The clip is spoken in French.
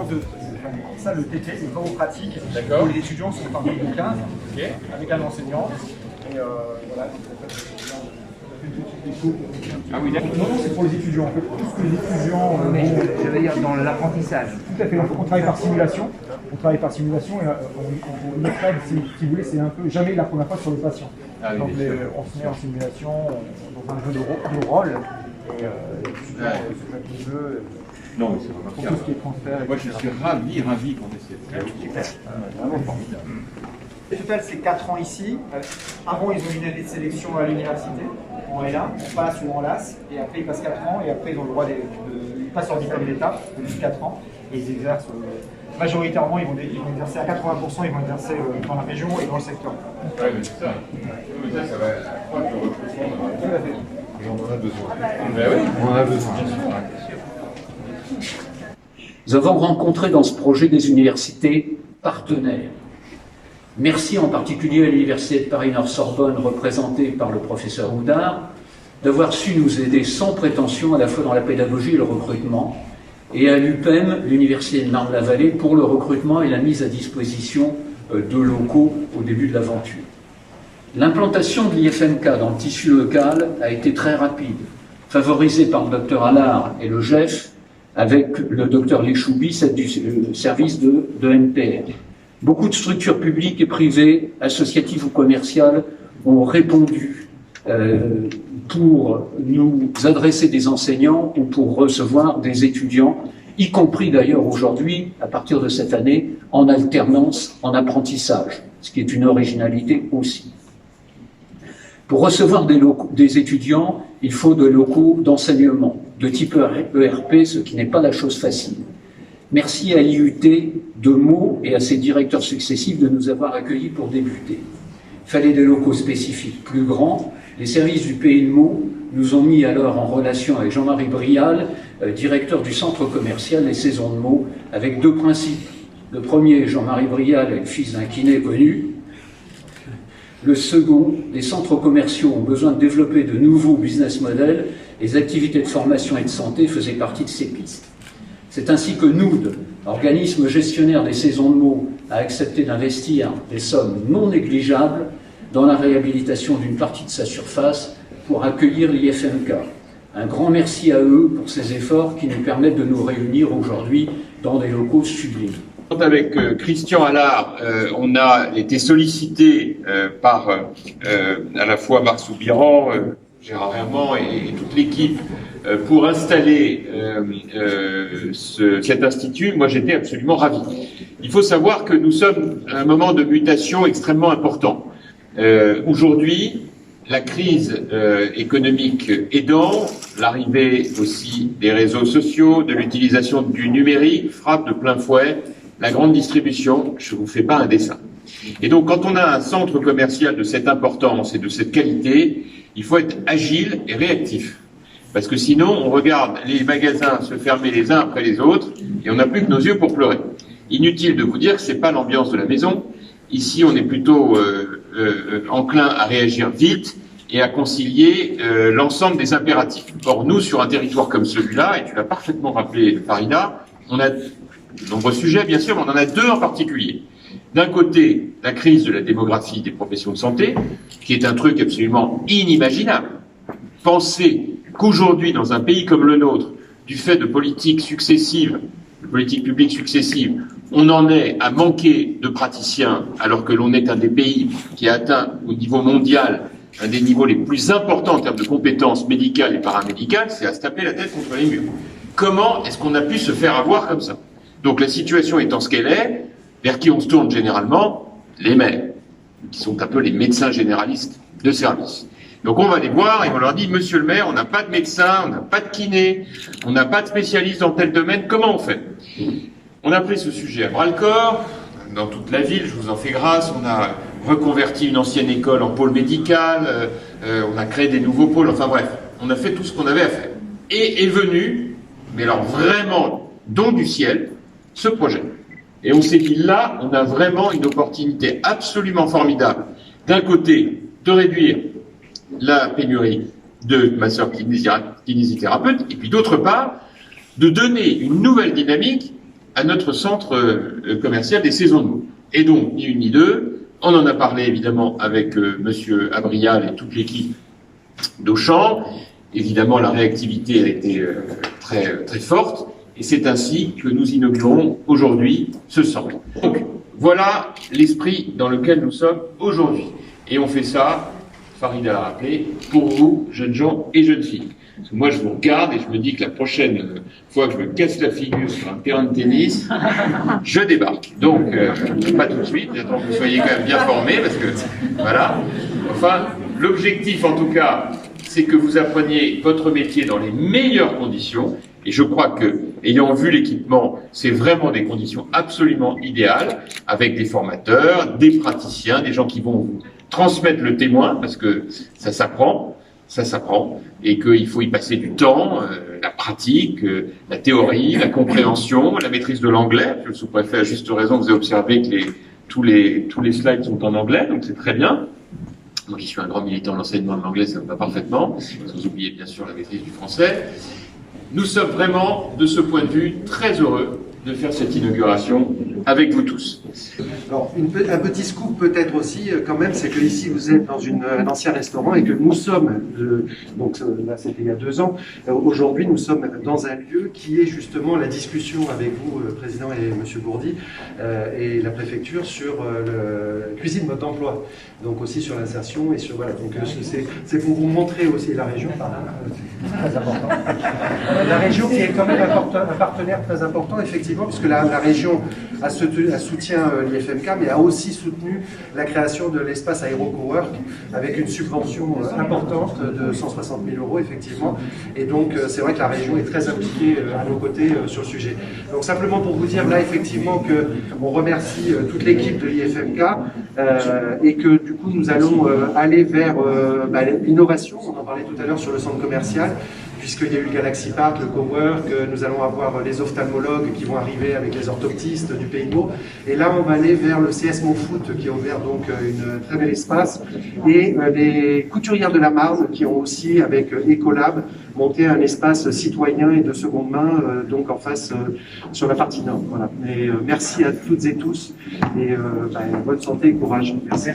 séance de ça, le TT, le temps pratique, D'accord. où les étudiants sont par groupe de 15, Okay. avec un enseignant. Et voilà. Ah oui, d'accord. Non, c'est pour les étudiants. En fait, tout ce que les étudiants. Mais je veux dire dans l'apprentissage. Tout à fait. On travaille par simulation. On travaille par simulation et on apprend, si vous voulez, c'est un peu jamais la première fois sur le patient. Ah, oui, donc on se met en simulation dans un jeu de rôle et l'étudiant se fait le jeu. Non, mais c'est Pour remarquable. tout ce qui est transfert. Moi, je suis ravi qu'on ait cette séance. Vraiment formidable. Au total, c'est 4 ans ici. Avant, ils ont une année de sélection à l'université, en L1, on passe ou en LAS, et après, ils passent 4 ans, et après, ils ont le droit ils passent leur diplôme d'État, depuis 4 ans, et ils exercent, majoritairement, ils vont exercer à 80%, ils vont exercer dans la région et dans le secteur. Oui, mais c'est ça. Mais ça va accroître le recrutement. Tout à fait. On en a besoin. Ben oui. On en a besoin. Nous avons rencontré dans ce projet des universités partenaires. Merci en particulier à l'Université de Paris-Nord-Sorbonne, représentée par le professeur Houdard, d'avoir su nous aider sans prétention à la fois dans la pédagogie et le recrutement, et à l'UPEM, l'Université de Marne-la-Vallée, pour le recrutement et la mise à disposition de locaux au début de l'aventure. L'implantation de l'IFMK dans le tissu local a été très rapide, favorisée par le docteur Allard et le GEF, avec le docteur Léchoubi, du service de NPR. Beaucoup de structures publiques et privées, associatives ou commerciales, ont répondu pour nous adresser des enseignants ou pour recevoir des étudiants, y compris d'ailleurs aujourd'hui, à partir de cette année, en alternance, en apprentissage, ce qui est une originalité aussi. Pour recevoir des étudiants, il faut des locaux d'enseignement, de type ERP, ce qui n'est pas la chose facile. Merci à l'IUT de Meaux et à ses directeurs successifs de nous avoir accueillis pour débuter. Il fallait des locaux spécifiques plus grands. Les services du Pays de Meaux nous ont mis alors en relation avec Jean-Marie Brial, directeur du centre commercial Les Saisons de Meaux, avec deux principes. Le premier, Jean-Marie Brial est le fils d'un kiné connu. Le second, les centres commerciaux ont besoin de développer de nouveaux business models. Les activités de formation et de santé faisaient partie de ces pistes. C'est ainsi que NOUD, organisme gestionnaire des Saisons de Meaux, a accepté d'investir des sommes non négligeables dans la réhabilitation d'une partie de sa surface pour accueillir l'IFMK. Un grand merci à eux pour ces efforts qui nous permettent de nous réunir aujourd'hui dans des locaux sublimes. Avec Christian Allard, on a été sollicité par à la fois Marc Soubiran, Gérard Herman et toute l'équipe pour installer cet institut. Moi, j'étais absolument ravi. Il faut savoir que nous sommes à un moment de mutation extrêmement important. Aujourd'hui, la crise économique aidant, l'arrivée aussi des réseaux sociaux, de l'utilisation du numérique frappe de plein fouet la grande distribution. Je ne vous fais pas un dessin. Et donc, quand on a un centre commercial de cette importance et de cette qualité, il faut être agile et réactif. Parce que sinon, on regarde les magasins se fermer les uns après les autres et on n'a plus que nos yeux pour pleurer. Inutile de vous dire que c'est pas l'ambiance de la maison. Ici, on est plutôt enclin à réagir vite et à concilier l'ensemble des impératifs. Or, nous, sur un territoire comme celui-là, et tu l'as parfaitement rappelé, Farina, on a de nombreux sujets, bien sûr, mais on en a deux en particulier. D'un côté, la crise de la démographie des professions de santé, qui est un truc absolument inimaginable. Pensez qu'aujourd'hui, dans un pays comme le nôtre, du fait de politiques successives, de politiques publiques successives, on en est à manquer de praticiens, alors que l'on est un des pays qui a atteint au niveau mondial un des niveaux les plus importants en termes de compétences médicales et paramédicales, c'est à se taper la tête contre les murs. Comment est-ce qu'on a pu se faire avoir comme ça? Donc la situation étant ce qu'elle est, vers qui on se tourne généralement? Les maires, qui sont un peu les médecins généralistes de service. Donc on va les voir et on leur dit, monsieur le maire, on n'a pas de médecin, on n'a pas de kiné, on n'a pas de spécialiste dans tel domaine, comment on fait? On a pris ce sujet à bras-le-corps, dans toute la ville, je vous en fais grâce, on a reconverti une ancienne école en pôle médical, on a créé des nouveaux pôles, enfin bref, on a fait tout ce qu'on avait à faire. Et est venu, mais alors vraiment, don du ciel, ce projet. Et on s'est dit là, on a vraiment une opportunité absolument formidable, d'un côté, de réduire la pénurie de masseurs kinésithérapeutes, et puis d'autre part, de donner une nouvelle dynamique à notre centre commercial des Saisons de Meaux. Et donc, ni une ni deux, on en a parlé évidemment avec Monsieur Abrial et toute l'équipe d'Auchan. Évidemment, la réactivité a été très forte, et c'est ainsi que nous inaugurons aujourd'hui ce centre. Donc, voilà l'esprit dans lequel nous sommes aujourd'hui. Et on fait ça, Farida l'a rappelé, pour vous, jeunes gens et jeunes filles. Parce que moi, je vous regarde et je me dis que la prochaine fois que je me casse la figure sur un terrain de tennis, je débarque. Donc, pas tout de suite, j'attends que vous soyez quand même bien formés, parce que, voilà. Enfin, l'objectif, en tout cas, c'est que vous appreniez votre métier dans les meilleures conditions. Et je crois que, ayant vu l'équipement, c'est vraiment des conditions absolument idéales, avec des formateurs, des praticiens, des gens qui vont vous transmettre le témoin, parce que ça s'apprend, et qu'il faut y passer du temps, la pratique, la théorie, la compréhension, la maîtrise de l'anglais. Le sous-préfet a juste raison, vous avez observé que tous les slides sont en anglais, donc c'est très bien. Moi qui suis un grand militant de l'enseignement de l'anglais, ça me va parfaitement, sans oublier bien sûr la maîtrise du français. Nous sommes vraiment, de ce point de vue, très heureux de faire cette inauguration avec vous tous. Alors, un petit scoop peut-être aussi, quand même, c'est que ici vous êtes dans un ancien restaurant et que nous sommes, donc là c'était il y a 2 ans, aujourd'hui nous sommes dans un lieu qui est justement la discussion avec vous, le Président et Monsieur Bourdi, et la préfecture sur la cuisine mode d'emploi, donc aussi sur l'insertion et sur voilà. Donc c'est pour vous montrer aussi la région, très important. La région qui est quand même un partenaire très important, effectivement, puisque la région soutient l'IFMK, mais a aussi soutenu la création de l'espace AeroCowork avec une subvention importante de 160 000 €, effectivement. Et donc, c'est vrai que la région est très impliquée à nos côtés sur le sujet. Donc, simplement pour vous dire là, effectivement, qu'on remercie toute l'équipe de l'IFMK et que, du coup, nous allons aller vers l'innovation. On en parlait tout à l'heure sur le centre commercial, puisqu'il y a eu le Galaxy Park, le Cowork, nous allons avoir les ophtalmologues qui vont arriver avec les orthoptistes du Pays de Meaux. Et là, on va aller vers le CS Meaux Foot qui a ouvert donc une très bel espace. Et les couturières de la Marne qui ont aussi, avec Ecolab, monté un espace citoyen et de seconde main, donc en face sur la partie nord. Voilà. Et merci à toutes et tous et bonne santé et courage. Merci.